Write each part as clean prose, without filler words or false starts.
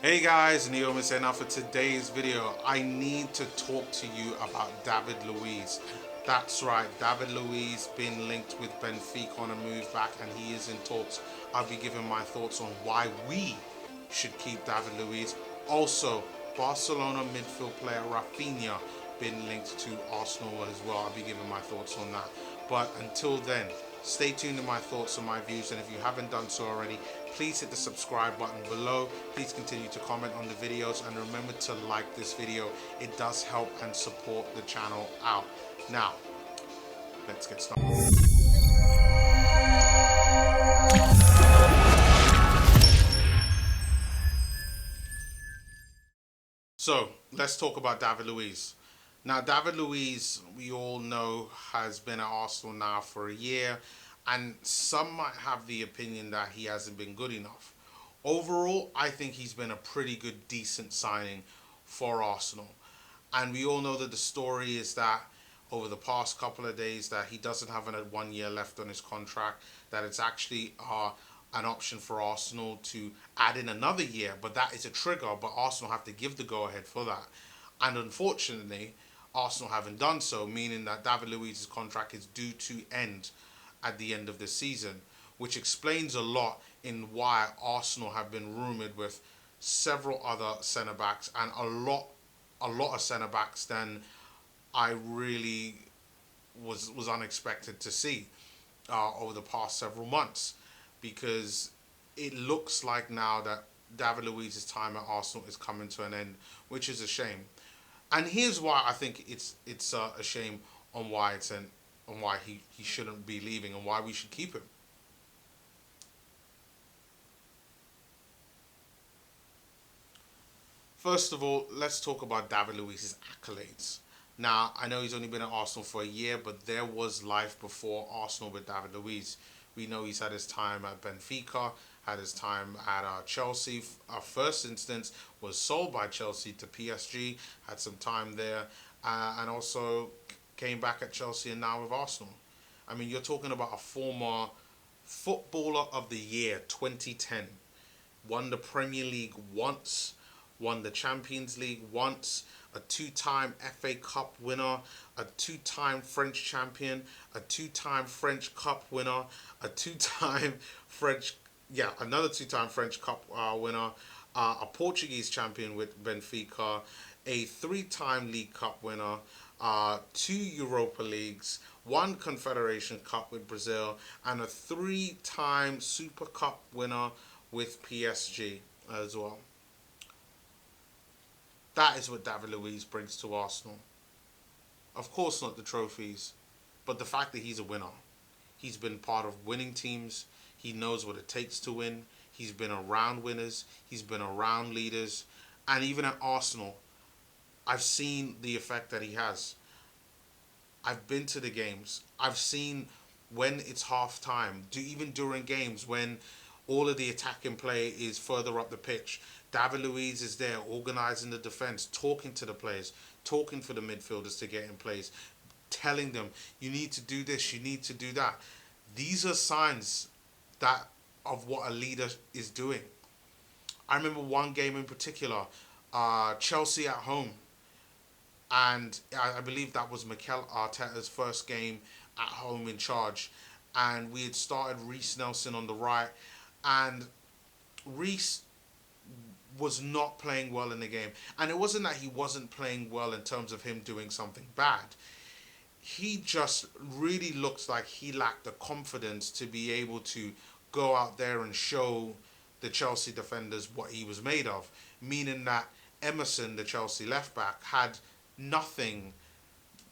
Hey guys, Neomis here. Now for today's video, I need to talk to you about David Luiz. That's right, David Luiz been linked with Benfica on a move back and he is in talks. I'll be giving my thoughts on why we should keep David Luiz. Also, Barcelona midfield player Rafinha been linked to Arsenal as well. I'll be giving my thoughts on that. But until then, stay tuned to my thoughts and my views. And if you haven't done so already, please hit the subscribe button below. Please continue to comment on the videos and remember to like this video. It does help and support the channel out. Now, let's get started. So let's talk about David Luiz. Now, David Luiz, we all know, has been at Arsenal now for a year, and some might have the opinion that he hasn't been good enough. Overall, I think he's been a pretty good, decent signing for Arsenal. And we all know that the story is that over the past couple of days that he doesn't have 1 year left on his contract, that it's actually an option for Arsenal to add in another year, but that is a trigger, but Arsenal have to give the go-ahead for that. And unfortunately, Arsenal haven't done so, meaning that David Luiz's contract is due to end at the end of the season, which explains a lot in why Arsenal have been rumoured with several other centre backs and a lot of centre backs than I really was unexpected to see over the past several months, because it looks like now that David Luiz's time at Arsenal is coming to an end, which is a shame. And here's why I think it's a shame on why on why he shouldn't be leaving and why we should keep him. First of all, let's talk about David Luiz's accolades. Now, I know he's only been at Arsenal for a year, but there was life before Arsenal with David Luiz. We know he's had his time at Benfica, had his time at Chelsea. Our first instance was sold by Chelsea to PSG, had some time there, and also came back at Chelsea and now with Arsenal. I mean, you're talking about a former Footballer of the Year 2010, won the Premier League once, won the Champions League once, a two-time FA Cup winner, a two-time French champion, a two-time French Cup winner, a two-time French, yeah, another two-time French Cup winner, a Portuguese champion with Benfica, a three-time League Cup winner, two Europa Leagues, one Confederation Cup with Brazil, and a three-time Super Cup winner with PSG as well. That is what David Luiz brings to Arsenal. Of course, not the trophies, but the fact that he's a winner. He's been part of winning teams. He knows what it takes to win. He's been around winners. He's been around leaders. And even at Arsenal, I've seen the effect that he has. I've been to the games. I've seen when it's half time, even during games when all of the attacking play is further up the pitch. David Luiz is there organising the defence, talking to the players, talking for the midfielders to get in place, telling them, you need to do this, you need to do that. These are signs that of what a leader is doing. I remember one game in particular, Chelsea at home, and I believe that was Mikel Arteta's first game at home in charge, and we had started Reiss Nelson on the right, and Reiss was not playing well in the game. And it wasn't that he wasn't playing well in terms of him doing something bad. He just really looks like he lacked the confidence to be able to go out there and show the Chelsea defenders what he was made of. Meaning that Emerson, the Chelsea left back, had nothing,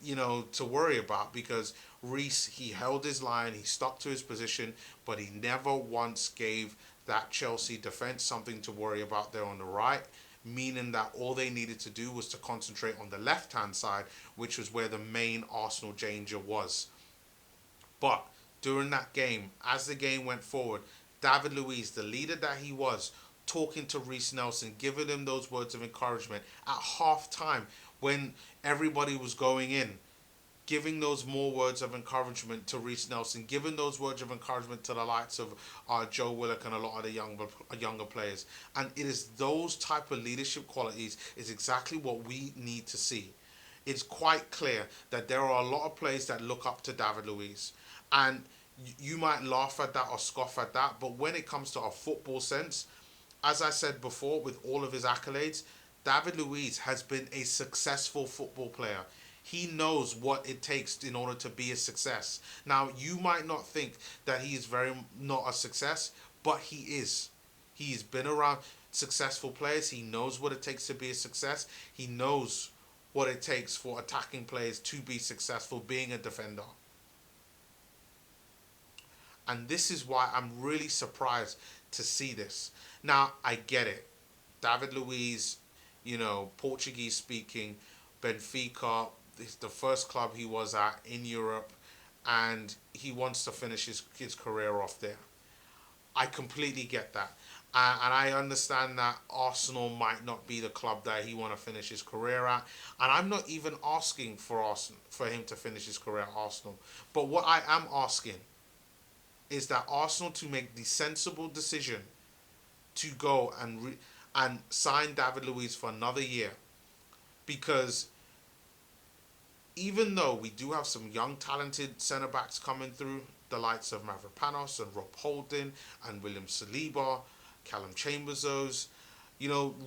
to worry about, because Reiss, he held his line, he stuck to his position, but he never once gave that Chelsea defence something to worry about there on the right, meaning that all they needed to do was to concentrate on the left-hand side, which was where the main Arsenal danger was. But during that game, as the game went forward, David Luiz, the leader that he was, talking to Reiss Nelson, giving him those words of encouragement at half time when everybody was going in. giving those more words of encouragement to Reece Nelson, giving those words of encouragement to the likes of Joe Willock and a lot of the younger players. And it is those type of leadership qualities is exactly what we need to see. It's quite clear that there are a lot of players that look up to David Luiz. And you might laugh at that or scoff at that, but when it comes to a football sense, as I said before, with all of his accolades, David Luiz has been a successful football player. He knows what it takes in order to be a success. Now, you might not think that he is very not a success, but he is. He's been around successful players. He knows what it takes to be a success. He knows what it takes for attacking players to be successful, being a defender. And this is why I'm really surprised to see this. Now, I get it. David Luiz, Portuguese speaking, Benfica, is the first club he was at in Europe, and he wants to finish his career off there. I completely get that. And I understand that Arsenal might not be the club that he want to finish his career at. And I'm not even asking for him to finish his career at Arsenal. But what I am asking is that Arsenal to make the sensible decision to go and sign David Luiz for another year, because even though we do have some young talented centre backs coming through, the likes of Mavropanos and Rob Holding and William Saliba, Callum Chambers, those,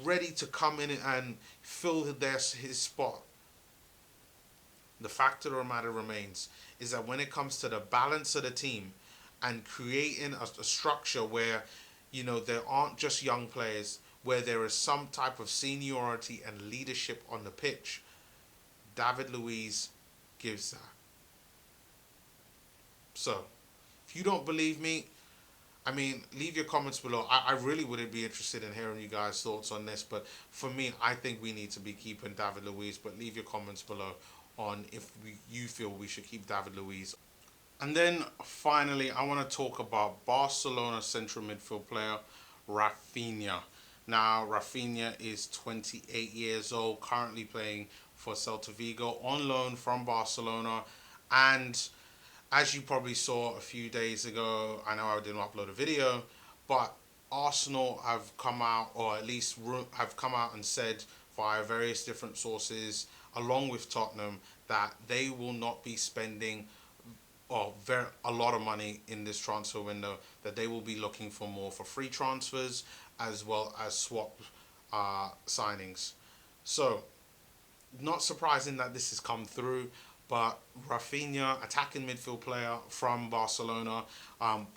ready to come in and fill his spot. The fact of the matter remains is that when it comes to the balance of the team and creating a structure where, there aren't just young players, where there is some type of seniority and leadership on the pitch, David Luiz gives that. So, if you don't believe me, leave your comments below. I really wouldn't be interested in hearing you guys' thoughts on this, but for me, I think we need to be keeping David Luiz, but leave your comments below on if you feel we should keep David Luiz. And then finally, I want to talk about Barcelona central midfield player Rafinha. Now, Rafinha is 28 years old, currently playing for Celta Vigo on loan from Barcelona. And as you probably saw a few days ago, I know I didn't upload a video, but Arsenal have come out, or at least have come out and said via various different sources, along with Tottenham, that they will not be spending a lot of money in this transfer window, that they will be looking for more for free transfers as well as swap signings. So, not surprising that this has come through, but Rafinha, attacking midfield player from Barcelona,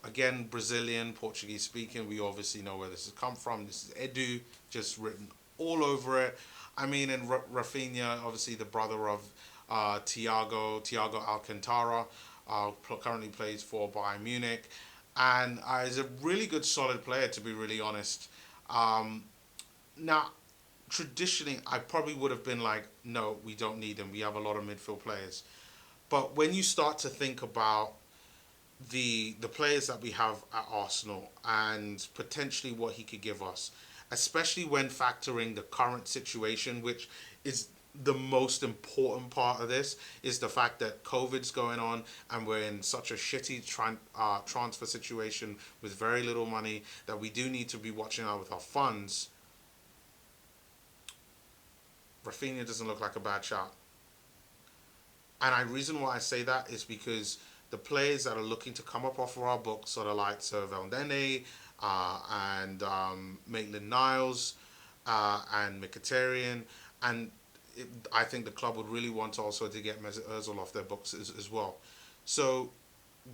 again, Brazilian, Portuguese speaking, we obviously know where this has come from. This is Edu, just written all over it. And Rafinha, obviously the brother of Thiago Alcantara, currently plays for Bayern Munich, and is a really good, solid player, to be really honest. Now, traditionally, I probably would have been like, no, we don't need him. We have a lot of midfield players. But when you start to think about the players that we have at Arsenal and potentially what he could give us, especially when factoring the current situation, which is the most important part of this, is the fact that COVID's going on and we're in such a shitty transfer situation with very little money, that we do need to be watching out with our funds. Rafinha doesn't look like a bad shot. And the reason why I say that is because the players that are looking to come up off of our books are the likes of Eldene and Maitland-Niles and Mkhitaryan, and I think the club would really want also to get Mesut Ozil off their books as well. So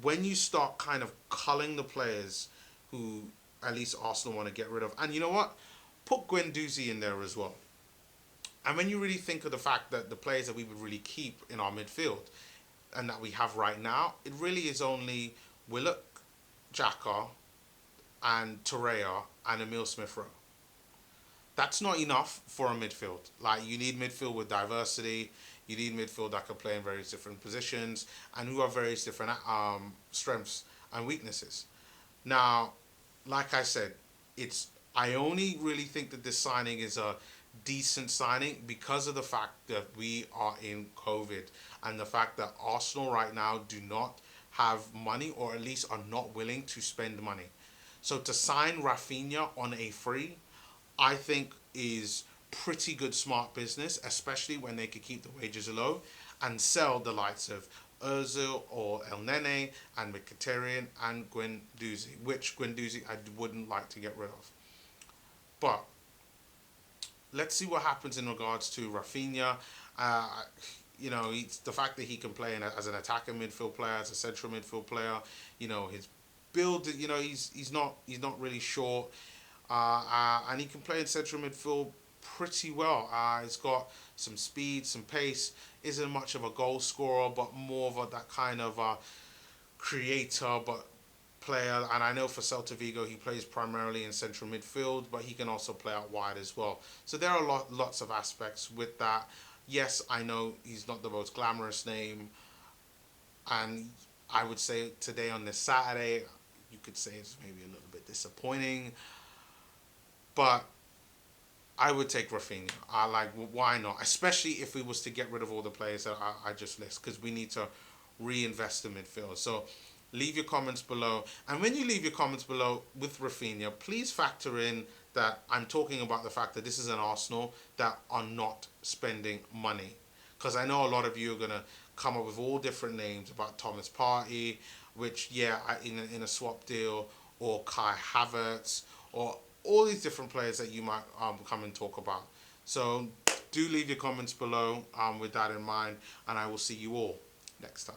when you start kind of culling the players who at least Arsenal want to get rid of, and you know what, put Guendouzi in there as well. And when you really think of the fact that the players that we would really keep in our midfield and that we have right now, it really is only Willock, Xhaka, and Torreira and Emil Smith-Rowe. That's not enough for a midfield. Like, you need midfield with diversity. You need midfield that can play in various different positions and who have various different strengths and weaknesses. Now, like I said, I only really think that this signing is a decent signing because of the fact that we are in COVID and the fact that Arsenal right now do not have money, or at least are not willing to spend money. So to sign Rafinha on a free, I think is pretty good smart business, especially when they could keep the wages low and sell the likes of Ozil or El Nene and Mkhitaryan and Guendouzi, which Guendouzi I wouldn't like to get rid of. But let's see what happens in regards to Rafinha. Uh, the fact that he can play as an attacking midfield player, as a central midfield player. His build. He's not really short, and he can play in central midfield pretty well. He's got some speed, some pace. Isn't much of a goal scorer, but more of that kind of creator, but player. And I know for Celta Vigo he plays primarily in central midfield, but he can also play out wide as well. So there are lots of aspects with that. Yes, I know he's not the most glamorous name, and I would say today on this Saturday, you could say it's maybe a little bit disappointing, but I would take Rafinha. I like, why not? Especially if we was to get rid of all the players that I just list, because we need to reinvest in midfield. So leave your comments below. And when you leave your comments below with Rafinha, please factor in that I'm talking about the fact that this is an Arsenal that are not spending money. Because I know a lot of you are going to come up with all different names about Thomas Partey, which, yeah, in a swap deal, or Kai Havertz, or all these different players that you might come and talk about. So do leave your comments below with that in mind, and I will see you all next time.